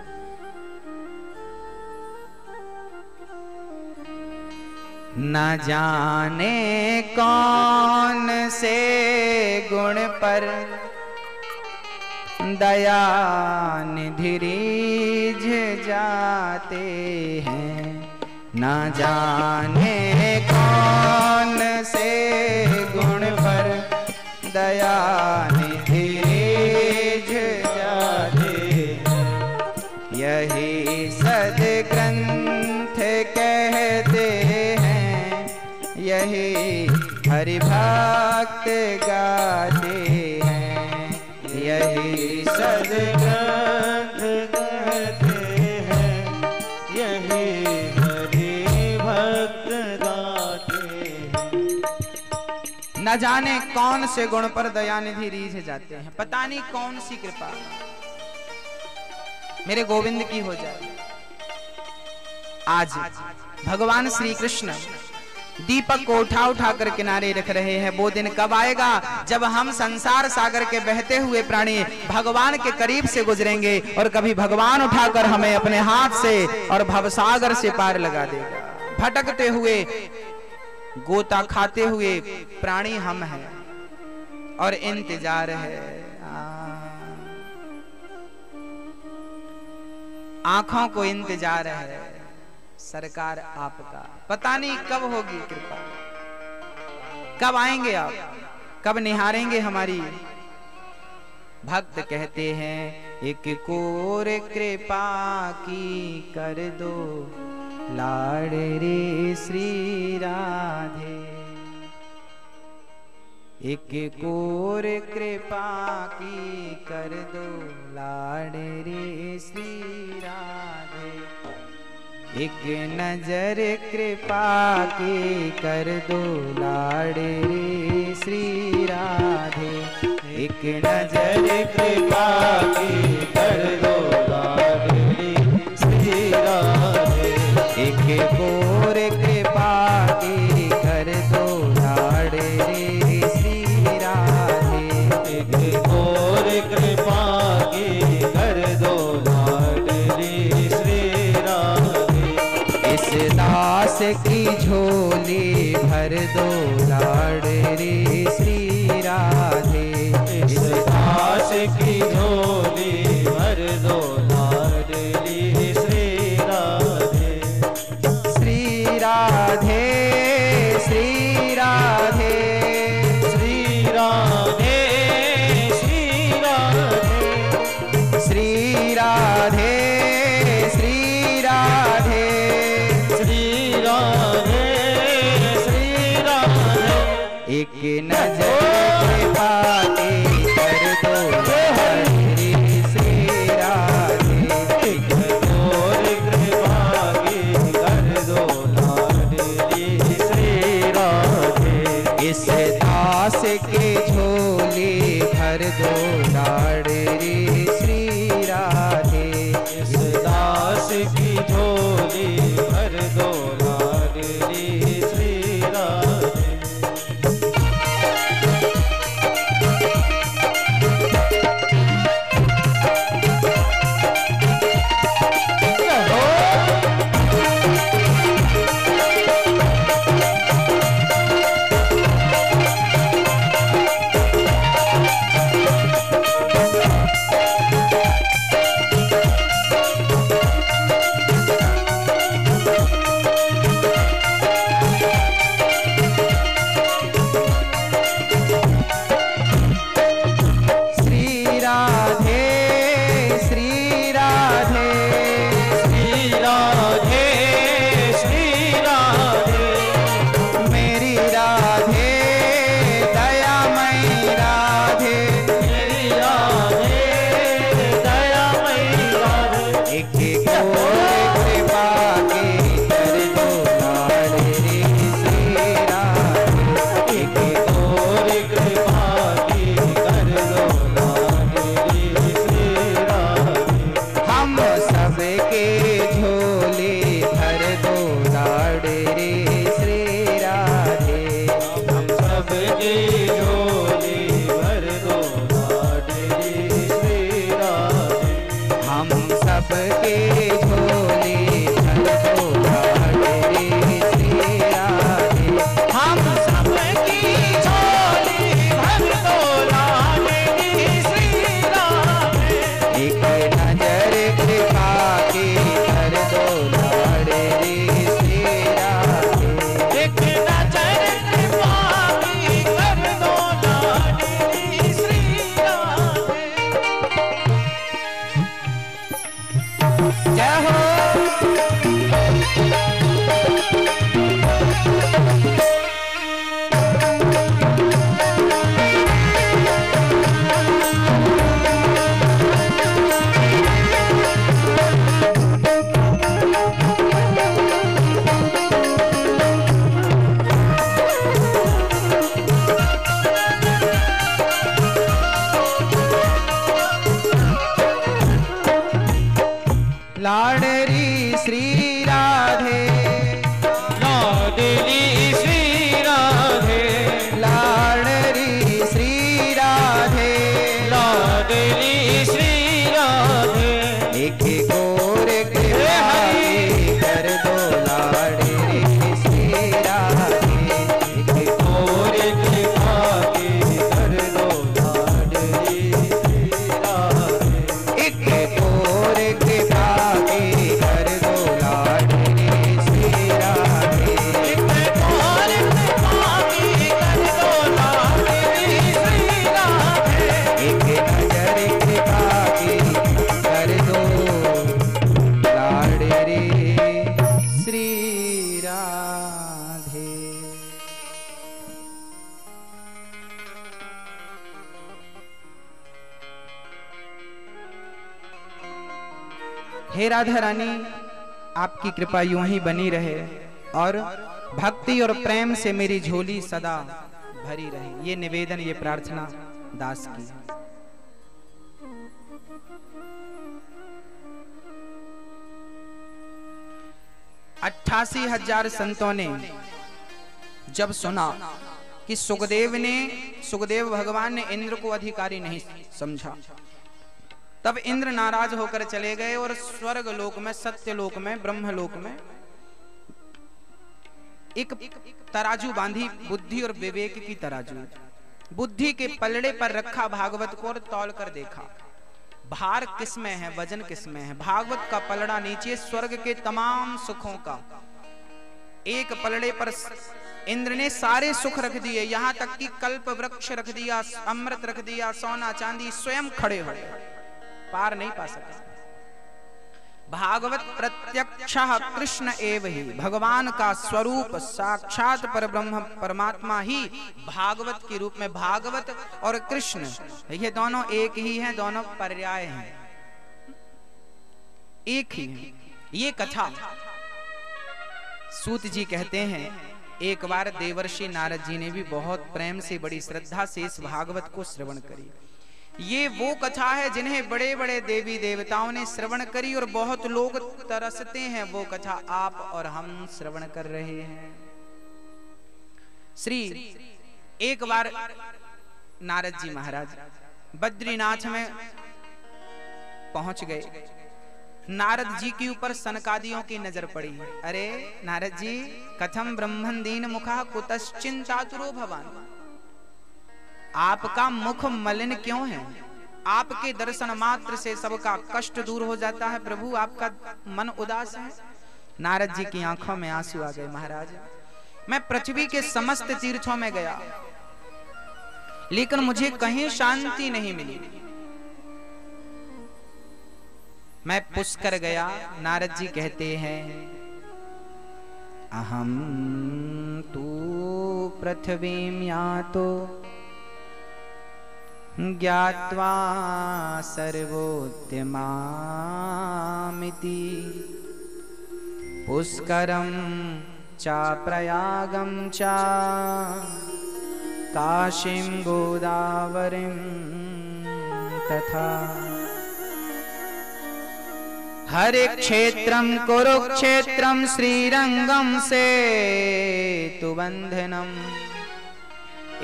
न जाने कौन से गुण पर दयानिधि रीझ जाते हैं। न जाने कौन से गुण पर दयानिधि रीझ जाते हैं। यही सदग्रंथ कहते हैं, यही हरि भक्त गाते हैं। यही सदग्रंथ कहते हैं, यही न जाने कौन से गुण पर दयानिधि रीझ जाते हैं। पता नहीं कौन सी कृपा मेरे गोविंद की हो जाए। आज भगवान श्री कृष्ण दीपक को उठा उठा कर किनारे रख रहे हैं। वो दिन कब आएगा जब हम संसार सागर के बहते हुए प्राणी भगवान के करीब से गुजरेंगे और कभी भगवान उठाकर हमें अपने हाथ से और भवसागर से पार लगा देगा। भटकते हुए गोता खाते हुए प्राणी हम हैं और इंतजार है। आंखों को इंतजार है सरकार आपका। पता नहीं कब होगी कृपा, कब आएंगे आप, कब निहारेंगे हमारी। भक्त कहते हैं एक कोर कृपा की कर दो लाडली श्री राधे। एक कोर कृपा की कर दो लाडली श्री राधे। एक नजर कृपा की कर दो लाडली श्री राधे। एक नजर कृपा की कर दो लाडली श्री राधे। एक कोर कृपा की कर दो लाडली श्री राधे। एक कोर कृपा की कर दो लाडली श्री राधे। इस दास की झोली भर दो लाडली श्री राधे। इस दास की झोली भर दो लाडली श्री राधे। श्री राधे श्री राधे श्री राधे श्री राधे। श्री राधे श्री राधे। श्री राधे श्री राधे। एक नजर कृपा की कर दो लाडली श्री राधे। एक कोर कृपा की कर दो लाडली श्री राधे। इस दास के झोली भर दो लाडली श्री राधे। इस दास की झोली भर दो लाडली श्री राधे। राधे। हे राधा रानी, आपकी कृपा यूं ही बनी रहे और भक्ति और प्रेम से मेरी झोली सदा भरी रहे। ये निवेदन, ये प्रार्थना दास की। 88,000 संतों ने जब सुना कि सुखदेव भगवान ने इंद्र को अधिकारी नहीं समझा, तब इंद्र नाराज होकर चले गए और स्वर्ग लोक में, सत्यलोक में, ब्रह्मलोक में एक तराजू बांधी, बुद्धि और विवेक की तराजू। बुद्धि के पलड़े पर रखा भागवत को और तौल कर देखा, भार किसमें है, वजन किसमें है। भागवत का पलड़ा नीचे स्वर्ग के तमाम सुखों का, एक पलड़े पर इंद्र ने सारे सुख रख दिए, यहां तक कि कल्प वृक्ष रख दिया, अमृत रख दिया, सोना चांदी, स्वयं खड़े हो गए, पार नहीं पा सका। भागवत प्रत्यक्ष कृष्ण एव ही, भगवान का स्वरूप साक्षात परब्रह्म परमात्मा ही भागवत के रूप में। भागवत और कृष्ण ये दोनों एक ही हैं, दोनों पर्याय हैं, एक ही हैं। ये कथा सूत जी कहते हैं, एक बार देवर्षि नारद जी ने भी बहुत प्रेम से, बड़ी श्रद्धा से इस भागवत को श्रवण करी। ये वो कथा है जिन्हें बड़े बड़े देवी देवताओं ने श्रवण करी और बहुत लोग तरसते हैं। वो कथा आप और हम श्रवण कर रहे हैं। एक बार नारद जी महाराज बद्रीनाथ में पहुंच गए। नारद जी के ऊपर सनकादियों की नजर पड़ी। अरे नारद जी, कथम ब्रह्मन दीन मुखा कुतश्चिंतातुरो भवान, आपका मुख मलिन क्यों है? आपके दर्शन मात्र से सबका कष्ट दूर हो जाता है प्रभु, आपका मन उदास है। नारद जी की आंखों में आंसू आ गए। महाराज, मैं पृथ्वी के समस्त तीर्थों में गया, लेकिन मुझे कहीं शांति नहीं मिली। मैं पुष्कर गया। नारद जी कहते हैं, अहम तू पृथ्वीं यातो ज्ञात्वा सर्वोत्तमामिति, पुष्करं चा प्रयागं चा काशीं गोदावरीं तथा, हरे क्षेत्रं कुरुक्षेत्रं श्रीरंगं सेतुबन्धनम्,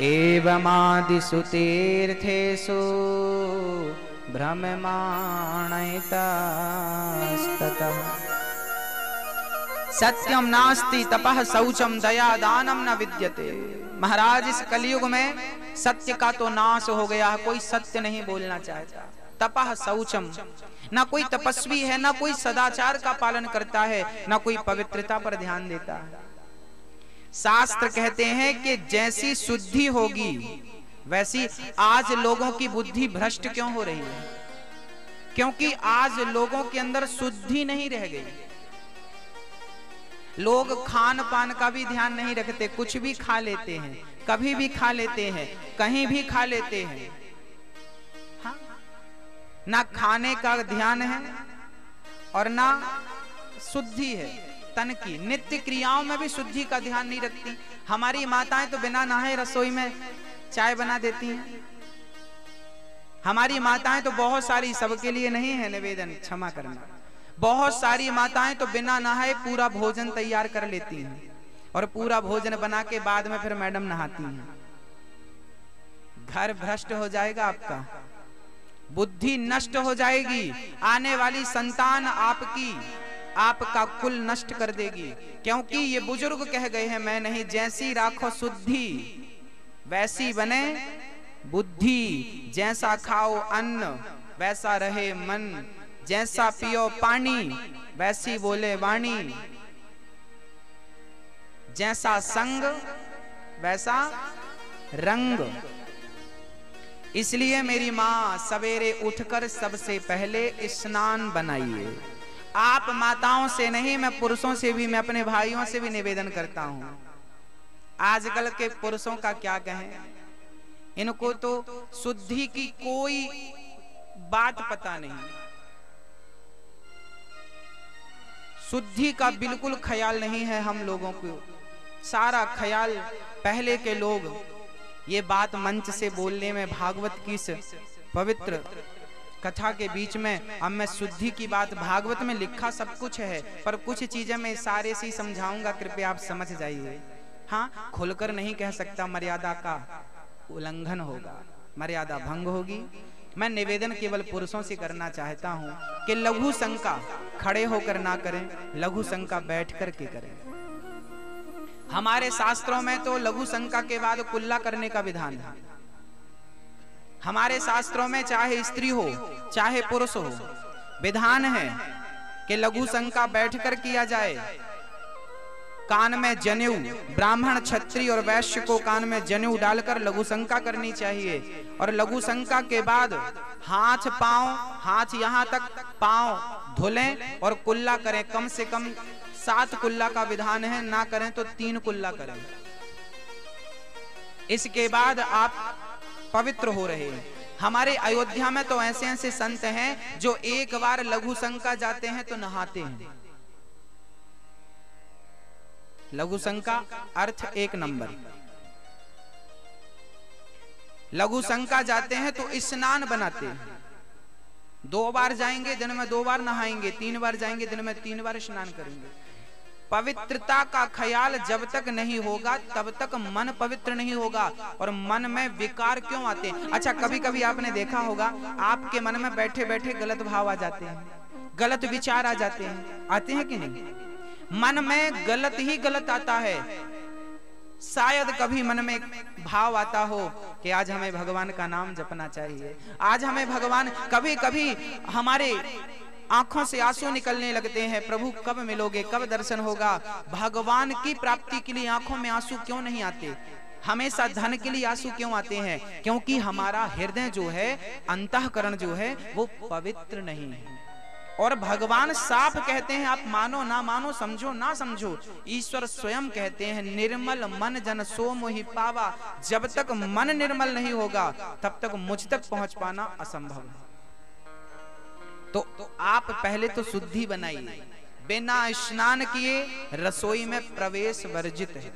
एवमादिषु तीर्थेषु भ्रममाणैतस्ततः, सत्यम नास्ति तपः शौचम दया दानम न विद्यते। महाराज, इस कलयुग में सत्य का तो नाश हो गया, कोई सत्य नहीं बोलना चाहता। तपः शौचम, ना कोई तपस्वी है, ना कोई सदाचार का पालन करता है, ना कोई पवित्रता पर ध्यान देता है। शास्त्र कहते हैं कि जैसी शुद्धि होगी वैसी, आज लोगों की बुद्धि भ्रष्ट क्यों हो रही है? क्योंकि आज लोगों के अंदर शुद्धि नहीं रह गई। लोग खान पान का भी ध्यान नहीं रखते, कुछ भी खा लेते हैं, कभी भी खा लेते हैं, कहीं भी खा लेते हैं। हाँ? ना खाने का ध्यान है और ना शुद्धि है तन की। नित्य क्रियाओं में भी शुद्धि का ध्यान नहीं रखती। हमारी माताएं तो बिना नहाए रसोई में चाय बना देती हैं। हमारी माताएं तो बहुत सारी, सबके लिए नहीं है निवेदन, क्षमा करना, बहुत सारी माताएं तो बिना नहाए पूरा भोजन तैयार कर लेती हैं और पूरा भोजन बना के बाद में फिर मैडम नहाती हैं। घर भ्रष्ट हो जाएगा आपका, बुद्धि नष्ट हो जाएगी, आने वाली संतान आपका कुल नष्ट कर देगी। क्योंकि ये बुजुर्ग कह गए हैं, मैं नहीं, जैसी राखो शुद्धि वैसी बने बुद्धि, जैसा खाओ अन्न वैसा रहे मन, जैसा पियो पानी वैसी बोले वाणी, जैसा संग वैसा रंग। इसलिए मेरी माँ सवेरे उठकर सबसे पहले स्नान बनाइए, आप माताओं से नहीं, मैं पुरुषों से भी, मैं अपने भाइयों से भी निवेदन करता हूं। आजकल के पुरुषों का क्या कहें, इनको तो शुद्धि की कोई बात पता नहीं, शुद्धि का बिल्कुल ख्याल नहीं है हम लोगों को। सारा ख्याल पहले के लोग ये बात मंच से बोलने में, भागवत की इस पवित्र कथा के बीच में, अब मैं शुद्धि की बात, भागवत में लिखा सब कुछ है, पर कुछ चीजें मैं सारे से समझाऊंगा, कृपया आप समझ जाइए। हाँ, खुलकर नहीं कह सकता, मर्यादा का उल्लंघन होगा, मर्यादा भंग होगी। मैं निवेदन केवल पुरुषों से करना चाहता हूं कि लघु शंका खड़े होकर ना करें, लघु शंका बैठ कर के करें। हमारे शास्त्रों में तो लघु शंका के बाद कुल्ला करने का विधान है। हमारे शास्त्रों में चाहे स्त्री हो चाहे पुरुष हो, विधान है कि लघु शंका बैठकर किया जाए। कान में जनेऊ, ब्राह्मण क्षत्रिय और वैश्य को कान में जनेऊ डालकर लघु शंका करनी चाहिए। और लघु शंका के बाद हाथ पांव, हाथ यहां तक पांव धुलें और कुल्ला करें। कम से कम 7 कुल्ला का विधान है, ना करें तो 3 कुल्ला करें। इसके बाद आप पवित्र हो रहे हैं। हमारे अयोध्या में तो ऐसे ऐसे संत हैं जो एक बार लघु शंका जाते हैं तो नहाते हैं। लघु शंका अर्थ 1 नंबर। लघु शंका जाते हैं तो स्नान बनाते हैं। 2 बार जाएंगे, दिन में 2 बार नहाएंगे, 3 बार जाएंगे, दिन में 3 बार स्नान करेंगे। पवित्रता का ख्याल जब तक नहीं होगा तब तक मन पवित्र नहीं होगा। और मन में विकार क्यों आते हैं? अच्छा, कभी कभी आपने देखा होगा, आपके मन में बैठे बैठे गलत भाव आ जाते हैं, गलत विचार आ जाते हैं, आते हैं कि नहीं? मन में गलत ही गलत आता है। शायद कभी मन में भाव आता हो कि आज हमें भगवान का नाम जपना चाहिए, आज हमें भगवान, कभी कभी हमारे आंखों से आंसू निकलने लगते हैं, प्रभु कब मिलोगे, कब दर्शन होगा। भगवान की प्राप्ति के लिए आंखों में आंसू क्यों नहीं आते? हमेशा धन के लिए आंसू क्यों आते हैं? क्योंकि हमारा हृदय जो है, अंतःकरण जो है, वो पवित्र नहीं है। और भगवान साफ कहते हैं, आप मानो ना मानो, समझो ना समझो, ईश्वर स्वयं कहते हैं, निर्मल मन जन सो मोहि पावा। जब तक मन निर्मल नहीं होगा तब तक मुझ तक पहुंच पाना असंभव है। तो आप पहले तो शुद्धि बनाइए। बिना स्नान किए रसोई में प्रवेश वर्जित है।